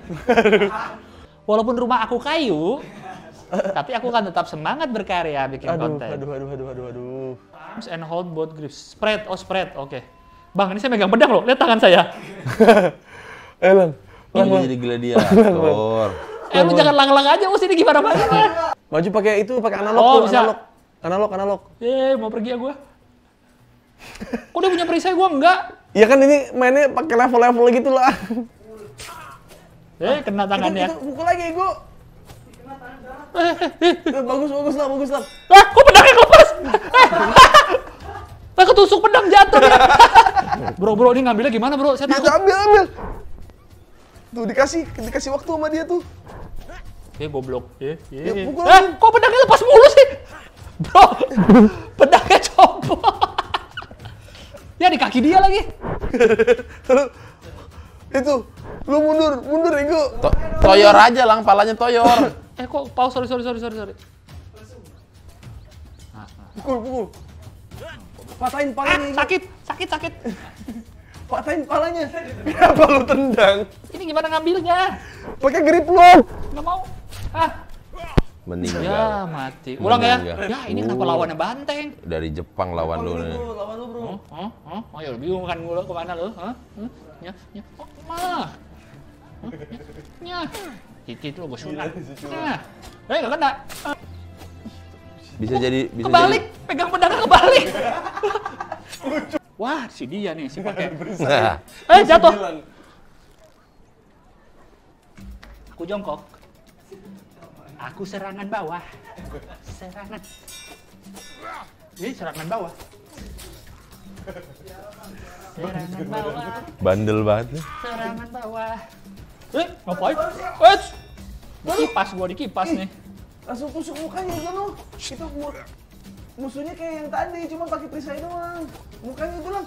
Walaupun rumah aku kayu, tapi aku kan tetap semangat berkarya bikin konten. Aduh. Arms and hold both grips. Spread, oke. Bang, ini saya megang pedang loh, lihat tangan saya. Lang. Ini jadi gladiator. Lu jangan lang-lang aja, ini gimana banget. Maju pakai analog Oh, tuh, bisa. analog. Mau pergi ya gue. Kok dia punya perisai, gue enggak? Iya kan ini mainnya pakai level-level gitu lah. Kena tangannya. Itu pukul lagi, Ego. Bagus lah. Kok pedangnya kelepas? Ketusuk pedang jatuh ya. Bro, ini ngambilnya gimana, bro? Saya takut. Ambil. Tuh dikasih waktu sama dia tuh. Goblok. Pukul. Kok pedangnya lepas mulu sih? Bro, pedangnya copot. Ya di kaki dia lagi. Itu, lu mundur Ego. Toyor aja lang, palanya toyor. Kok pause, sorry. Pukul. Patahin palanya. Sakit. Patahin palanya. Kenapa lu tendang? Ini gimana ngambilnya? Pakai grip lu. Nggak mau. Meninggal. Ya mati. Ulang ya. Meninggal. Ya ini kenapa lawannya banteng? Dari Jepang lawan lu nih. Lawan lu, Bro. Oh ya bingung kan lu kemana lu? Ya. Oh, mah. Ya. Cicit lu gue sunat. Nggak kena. Bisa jadi Kebalik, pegang pedangnya kebalik. Wah, si dia nih, si pakai. Jatuh. Aku jongkok. Aku serangan bawah. Serangan bawah. Serangan bawah. Bandel banget. Serangan bawah. Ngapain? Dikipas nih. Langsung tusuk mukanya itu. Itu musuhnya kayak yang tadi, cuma pakai perisai doang. Mukanya itu lang.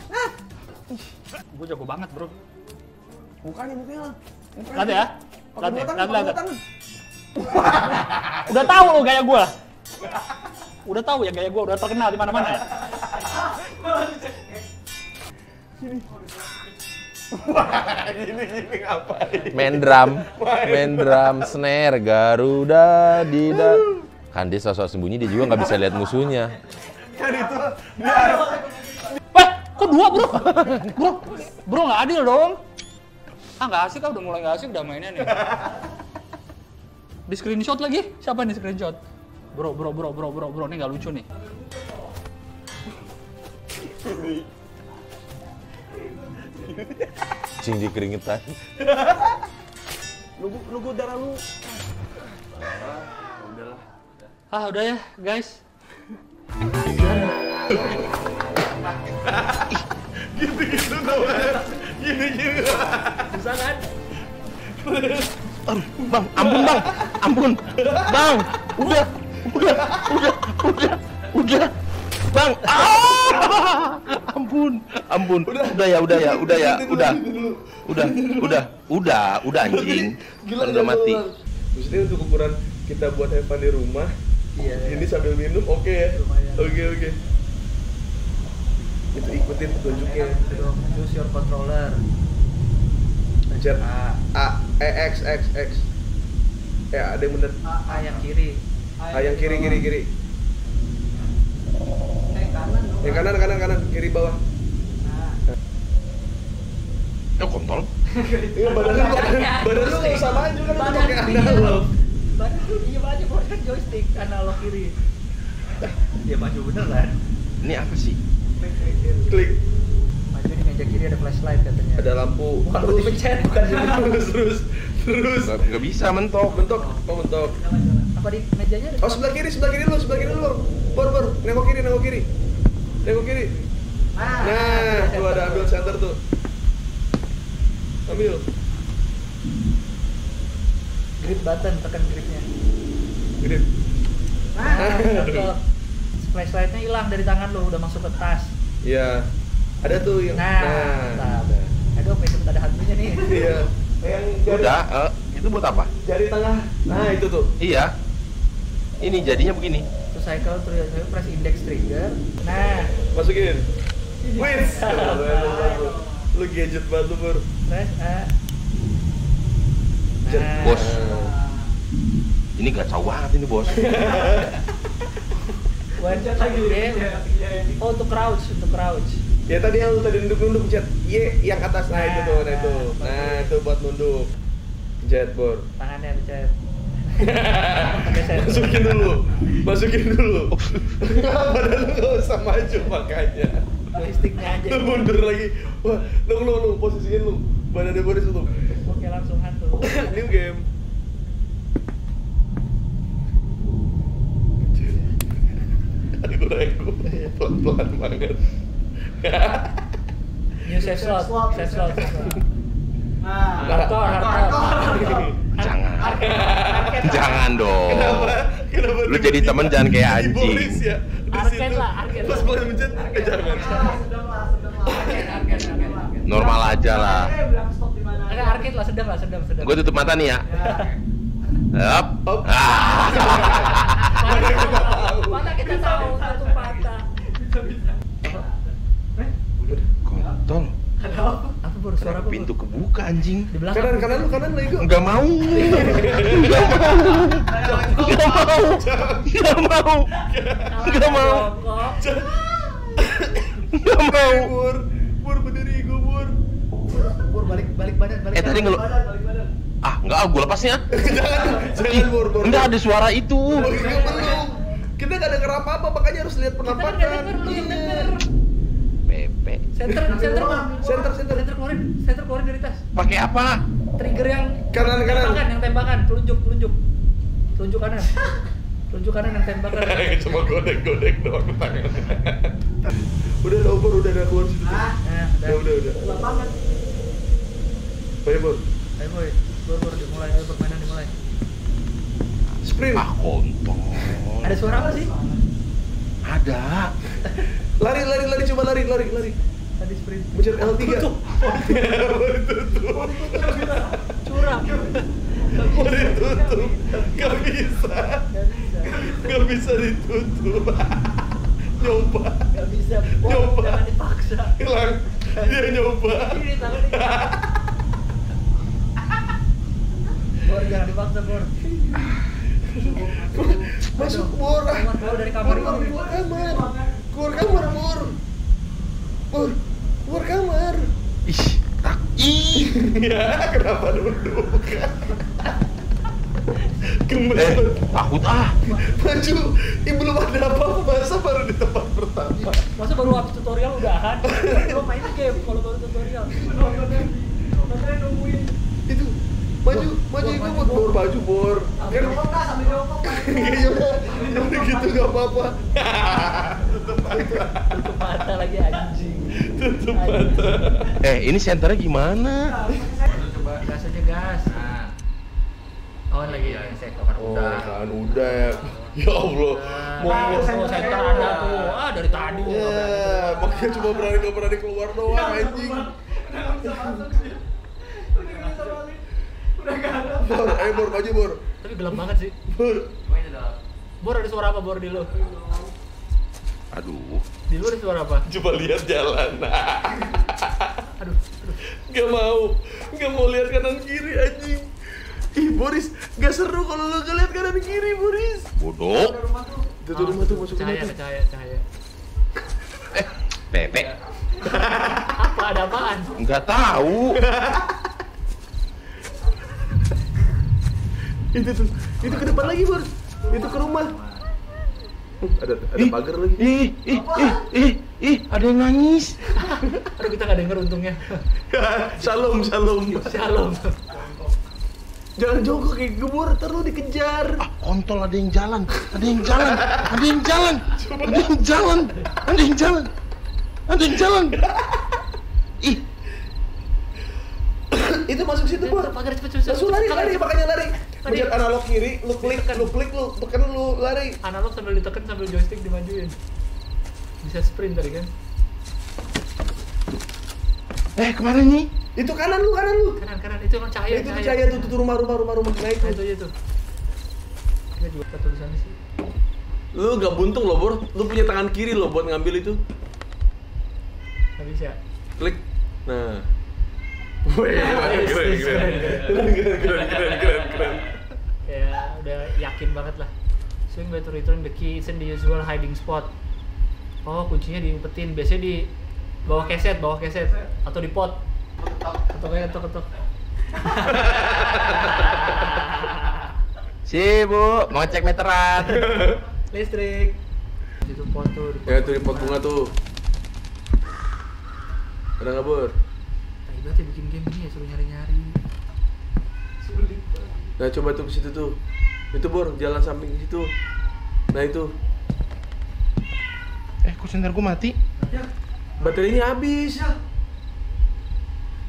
Gue jago banget, bro. Mukanya lang. Lihat ya. Lihat. Tangan. Udah tahu lo gaya gue. Udah tahu ya gaya gue, udah terkenal di mana-mana ya. Gini ngapain? Main drum, snare, Garuda, Dida. Kan dia sosok sembunyi, dia juga nggak bisa lihat musuhnya. Kan itu Kok dua, bro? Bro nggak adil dong. Nggak asik, udah mulai nggak asik, udah mainnya nih. Di screenshot lagi? Siapa nih screenshot? Bro, ini nggak lucu nih. Cing di keringetan. Nunggu darah lu. Udah ya, guys. Gitu dong. Gini. Bisa kan? Bang, ampun. Bang, udah. Bang, ampun. Udah anjing. Gila, Udah mati. Maksudnya untuk ukuran kita buat Evan di rumah. Iya. Ini sambil minum oke ya. Oke. Itu ikutin petunjuknya. Choose your controller. Pencet A, X. Ya, ada yang bener. A yang kiri. Yang kiri. Yang kanan, kiri bawah. Kontol. Iya, badan lu nggak usah maju kan, lu pakai analog. Badan lu diem aja, kan joystick analog kiri. Ya maju beneran. Ini apa sih? Klik. Maju di meja kiri ada flashlight katanya. Ada lampu. Bukan buat dipencet, bukan Terus. Nggak bisa mentok. Mentok. Apa di mejanya ada? Sebelah kiri lu. Bor, nengok kiri. Nah, tuh ada ambil center tuh. Ambil. Grip button, tekan gripnya. Grip. Cakep. Flashlightnya hilang dari tangan lo, udah masuk ke tas. Iya. Ada tuh yang. Mantap. Aduh, besok ada hantunya nih. Iya. Yang jari, Udah, itu buat apa? jari tengah. Nah, itu tuh. Iya. Ini jadinya begini. To cycle through, press index trigger. Nah, Masukin. Wins. Lu gadget banget lu, Bur. press A. Bos. Ini gacau banget ini, Bos. One shot lagi. Oh, untuk crouch. Ya tadi yang lu tadi nunduk pencet Y yang atas, nah itu tuh, nah itu buat nunduk. Pencet Bor. Tangannya pencet. Masukin dulu. Badan lu nggak usah maju makanya. Joysticknya aja. Lu mundur lagi. Wah, lu posisiin lu. Badannya Boris tuh. Oke, langsung hantu. New game. Ragu, pelan-pelan banget. New save slot. Jangan. Jangan dong. Kenapa Lu jadi temen jangan kayak Di anjing. Boris ya. Di Arcade situ. lah, arcade. Pas boleh mencet, jangan. Normal aja lah. Ada arcade lah, sedang. Gue tutup mata nih ya. Up. Up. Mana kita tahu satu patah. Kontol. Apa baru suara apa? Pintu kebuka anjing. Di belakang. Kanan lagi gua. Enggak mau. Bor berdiri gua, Bur balik badan. Tadi ngeluh. Enggak, gue lepasnya. Jangan Bor. Enggak ada suara itu. Belum. Kita nggak denger apa-apa, makanya harus lihat penampakan. Pepe. Center keluarin dari tas. Pakai apa? Trigger yang Kanan. tembakan, telunjuk kanan. Telunjuk kanan yang tembakan. Cuma godek doang tangan. Udah Bor, udah keluar situ. Udah. Gelap banget. Ayo Bor. Ayo boy, permainan dimulai. Sprint. Kontol. Ada suara apa sih? Ada. Lari, coba lari. Tadi sprint. Mencet L3. Tutup. Curang. Mau ditutup. Gak bisa ditutup. Nyoba. Gak bisa. Nyoba. Jangan dipaksa. Hilang. Dia nyoba. Ini tangan ini. Bor, jangan dipaksa, Bor. Masuk Bor. Keluar dari kamar ini. Keluar kamar Bor. Keluar kamar. Ya, kenapa duduk? Gemes. Takut Maju. Belum ada apa-apa, masa baru di tempat pertama. Masa baru habis tutorial udahan? Lo main game kalau baru tutorial. Makanya nungguin. Itu maju itu Bor, maju Bor. Kan Sambil jongkok. Udah gitu gak apa-apa. Tutup mata lagi anjing. Tutup mata. ini senternya gimana? Coba gas aja gas. Oh lagi saya kamar Udah ya. Ya Allah. Mau center ada tuh. Dari tadi. Ya, makanya cuma gak berani keluar doang anjing. Bor, ayo Bor, maju Bor. Tapi gelap banget sih. Bor ada suara apa Bor di lo? Aduh. Di lu ada suara apa? Coba lihat jalan. Aduh. Gak mau lihat kanan kiri anjing. Ih Boris, gak seru kalau lo gak lihat kanan kiri Boris. Bodoh. Itu rumah tuh, masuk rumah tuh. Cahaya. Pepe. Apa ada apaan? Enggak tahu. Itu ke depan lagi Bor. Itu ke rumah. Ada pagar lagi. Ada yang nangis. Aduh kita nggak denger untungnya. Shalom. Shalom. Jangan jongkok kayak gebor, ntar lu dikejar. Kontol, ada yang jalan. Ih, Itu masuk situ Bor. Pagar cepet. Langsung lari, makanya lari. Pencet analog kiri, lu klik, lu tekan, lu lari. Analog sambil ditekan sambil joystick dimajuin. Bisa sprint tadi kan? kemana nih? Itu kanan lu. Kanan itu emang cahaya. Itu cahaya tuh rumah. Nah itu. Nah itu aja tuh. Kita juga ke tulisannya sih. Lu gak buntung loh Bor. Lu punya tangan kiri loh buat ngambil itu. Nggak bisa. Klik. Nah. Keren. Ya udah yakin banget lah. Swing by to return the key, it's in the usual hiding spot. Oh, kuncinya diumpetin, biasanya di bawah keset atau di pot. Ketok. Si Bu, mau cek meteran. Listrik. Itu pot tuh. Ya tuh di pot bunga tuh. Ada nggak Bor? Tadi banget ya bikin game ini ya, suruh nyari-nyari. Nah coba tuh ke situ tuh. Itu Bor, jalan samping situ. Nah itu. Kok senter gua mati? Baterainya habis.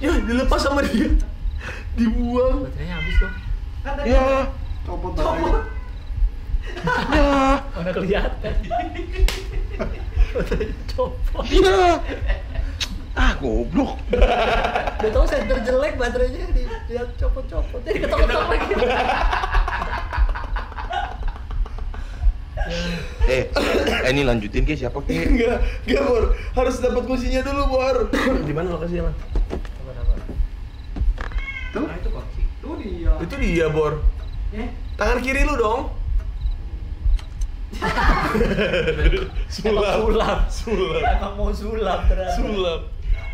Ya, dilepas sama dia. Dibuang. Baterainya habis tuh. Ya. Copot. Ya. Mana kelihatan. Baterainya copot. Ya. Goblok. Udah tau center jelek, baterainya dia copot-copot. Jadi ketok-ketok lagi. Ini lanjutin ke siapa ke? Enggak Bor. Harus dapat kuncinya dulu, Bor. Di mana lokasinya, Man? Apa? Tuh. Nah, itu kunci. Itu dia, Bor. Tangan kiri lu dong. Sulap. Emang mau sulap ternyata. Sulap.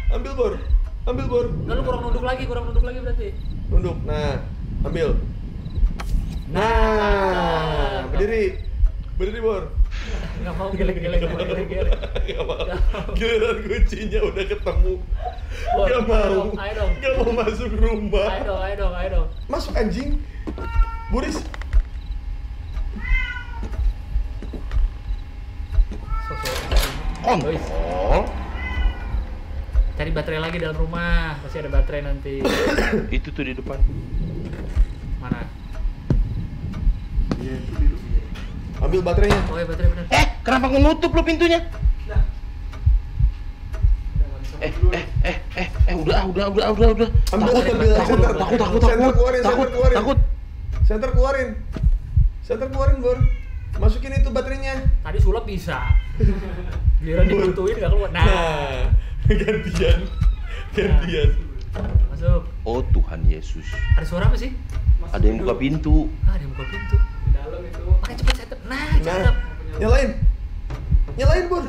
Ambil, Bor. Nggak, lu kurang nunduk lagi berarti. Nunduk. Nah, ambil. Nah, berdiri, Bor. Nggak mau gelek-gelek. Gak mau. Giliran kuncinya udah ketemu. Bor, Gak mau. ayo dong. Gak mau masuk rumah. Ayo dong. Masuk anjing. Boris. Guys, cari baterai lagi dalam rumah. Pasti ada baterai nanti. Itu tuh di depan. Mana? Ambil baterainya. Oh ya, baterai bener. Kenapa ngenutup lu pintunya? Udah. Ambil. Takut. Center keluarin, Bor. Masukin itu baterainya. Tadi sulap bisa. Giliran dibutuhin nggak keluar. Nah, gantian. Masuk. Oh Tuhan Yesus. Ada suara apa sih? Ada yang buka pintu. Ada yang buka pintu. Di dalam itu. Pakai cepet setup. Nah, cakep. Nyalain, Bor.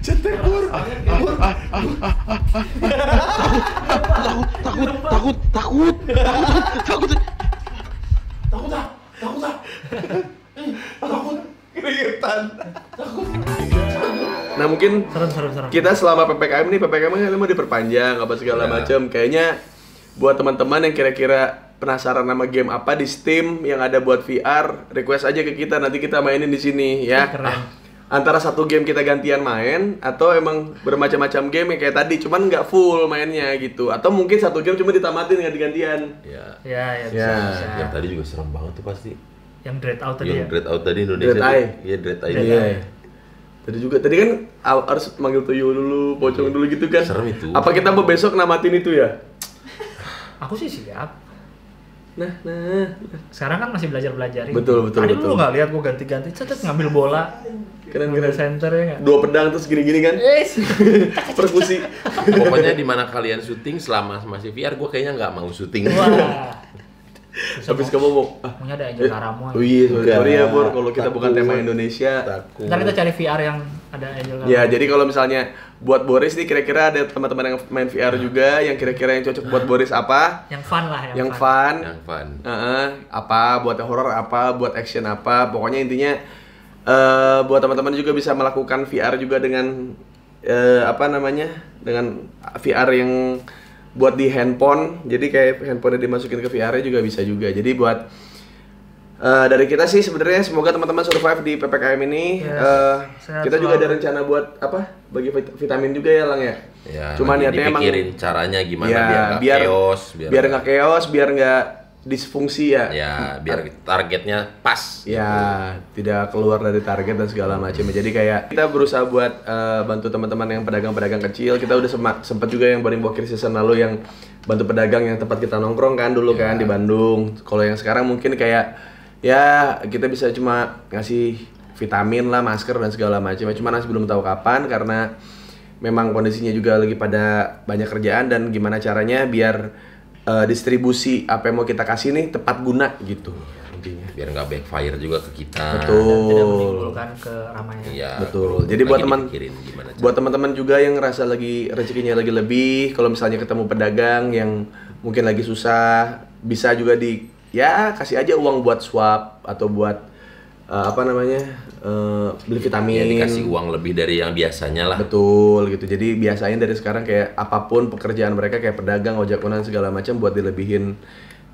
Cetek, Bor. Takut. Keringetan. Nah mungkin Serem. kita selama PPKM kan mau diperpanjang apa segala macam. Kayaknya buat teman-teman yang kira-kira penasaran nama game apa di Steam yang ada buat VR, request aja ke kita, nanti kita mainin di sini ya. Keren. Antara satu game kita gantian main atau emang bermacam-macam game yang kayak tadi, cuman nggak full mainnya gitu. Atau mungkin satu game cuma ditamatin ganti-gantian. Ya, Ya. bisa. Yang tadi juga serem banget tuh pasti. Yang Dread Out tadi ya. Yang Dread Out tadi Indonesia. Dread Eye. Iya, Dread Eye. Iya. Tadi kan harus manggil tuyul dulu, pocong dulu gitu kan. Serem itu. Apa kita mau besok namatin itu ya? Aku sih siap. Nah. Sekarang kan masih belajar-belajarin. Betul. Tadi lu nggak lihat gua ganti-ganti, ngambil bola. Keren. Ngambil center ya nggak? 2 pedang terus gini-gini kan? Perkusi. Pokoknya di mana kalian syuting selama masih VR, gue kayaknya nggak mau syuting. Wah. Habis kamu mau Maunya ada Angel Karamo. Oh iya, sorry ya Bor, kalau kita Takut. bukan tema Indonesia. Takut. Ntar kita cari VR yang ada Angel Karamo. Ya, jadi kalau misalnya buat Boris nih kira-kira ada teman-teman yang main VR juga yang kira-kira yang cocok buat Boris apa? Yang fun lah, Yang fun. Yang fun. Apa buat horror apa, buat action apa. Pokoknya intinya buat teman-teman juga bisa melakukan VR juga dengan dengan VR yang buat di handphone. Jadi kayak handphonenya dimasukin ke VR-nya juga bisa juga. Jadi buat dari kita sih sebenarnya semoga teman-teman survive di PPKM ini. Sehat Kita juga selalu. ada rencana buat bagi vitamin juga ya Lang ya. Ya, Cuma lagi niatnya emang dipikirin caranya gimana ya, biar nggak chaos, biar nggak chaos, biar nggak disfungsi ya. ya biar targetnya pas. Ya, tidak keluar dari target dan segala macam. Jadi kayak kita berusaha buat bantu teman-teman yang pedagang-pedagang kecil. Kita udah sempat juga yang Boring Bokir season lalu yang bantu pedagang yang tempat kita nongkrong kan dulu kan di Bandung. Kalau yang sekarang mungkin kayak ya kita bisa cuma ngasih vitamin lah, masker dan segala macam. Cuma masih belum tahu kapan karena memang kondisinya juga lagi pada banyak kerjaan dan gimana caranya biar distribusi apa yang mau kita kasih nih tepat guna gitu intinya. Biar nggak backfire juga ke kita. Tidak Betul. menimbulkan keramaian. Iya. Betul. Jadi buat buat teman-teman juga yang ngerasa lagi rezekinya lagi lebih, kalau misalnya ketemu pedagang yang mungkin lagi susah, bisa juga kasih aja uang buat swap atau buat beli vitamin. ya, dikasih uang lebih dari yang biasanya lah. Betul gitu. Jadi biasain dari sekarang kayak apapun pekerjaan mereka kayak pedagang, ojek online segala macam buat dilebihin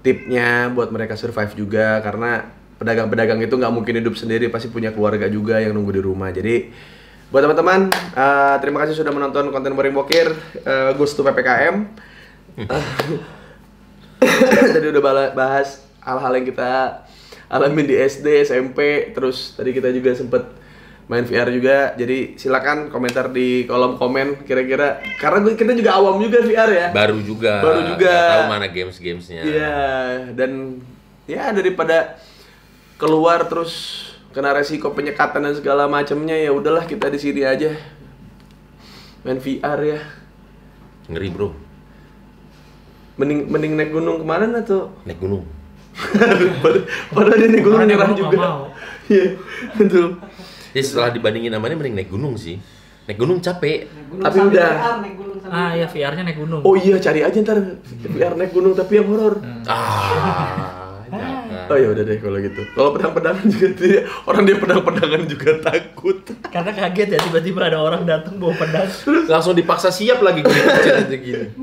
tipnya buat mereka survive juga karena pedagang-pedagang itu nggak mungkin hidup sendiri, pasti punya keluarga juga yang nunggu di rumah. Jadi buat teman-teman, terima kasih sudah menonton konten Boring Bokir Goes to PPKM. Tadi udah bahas hal-hal yang kita alamin di SD, SMP, terus tadi kita juga sempet main VR juga. Jadi silakan komentar di kolom komen kira-kira, karena kita juga awam juga VR ya. Baru juga. Nggak tahu mana gamesnya. Iya, dan ya daripada keluar terus kena resiko penyekatan dan segala macamnya, ya udahlah kita di sini aja main VR ya. Ngeri bro. Mending naik gunung kemarin atau Naik gunung. padahal dia naik gunung nyerah Nggak juga. mau. Iya, betul. Jadi setelah dibandingin namanya mending naik gunung sih. Naik gunung capek. Tapi udah. Ya VR-nya naik gunung. Oh iya, cari aja ntar VR naik gunung tapi yang horor. Jangan. Oh ya udah deh kalau gitu. Kalau pedang-pedangan juga orang dia pedang-pedangan juga takut. Karena kaget ya tiba-tiba ada orang datang bawa pedang. Langsung dipaksa siap lagi gini.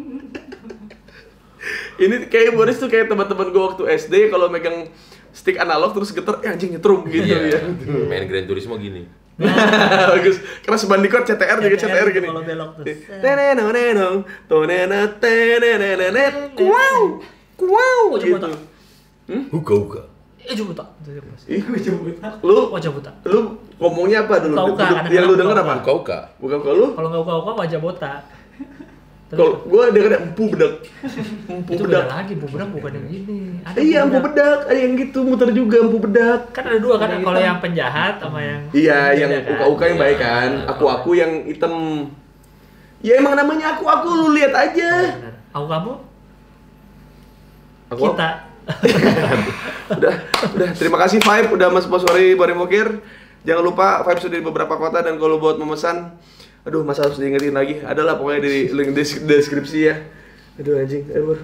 Ini kayak Boris tuh kayak teman-teman gue waktu SD kalau megang stick analog terus getar, anjing nyetrum gitu ya. Main Gran Turismo gini. Bagus. Crash Bandicoot CTR juga CTR gini. Kalau belok tuh. Tenenenenong, tonena tenenenenet, kuau, kuau gitu. Uga. Jubuta. Ih, coba. Lu Wajah buta. lu ngomongnya apa dulu? Uka-uka, Yang lu denger apa? Uga. Bukan lu? Kalau nggak uka-uka wajah botak. Kalau gua denger empu bedak. Empu Itu beda bedak. lagi, empu bedak bukan yang gini. Ada Iya, empu bedak. bedak. Ada yang gitu muter juga empu bedak. Kan ada dua kan, kalau yang penjahat sama yang Iya, yang beda kan? uka-uka yang baik kan. Aku yang hitam. Ya emang namanya aku lu lihat aja. Benar. Aku kamu? Aku Kita. udah terima kasih Vibe udah mensponsori Boring Bokir. Jangan lupa Vibe sudah di beberapa kota dan kalau buat memesan, aduh masa harus diingetin lagi. Adalah pokoknya di link deskripsi ya. Aduh anjing, ayo Bor.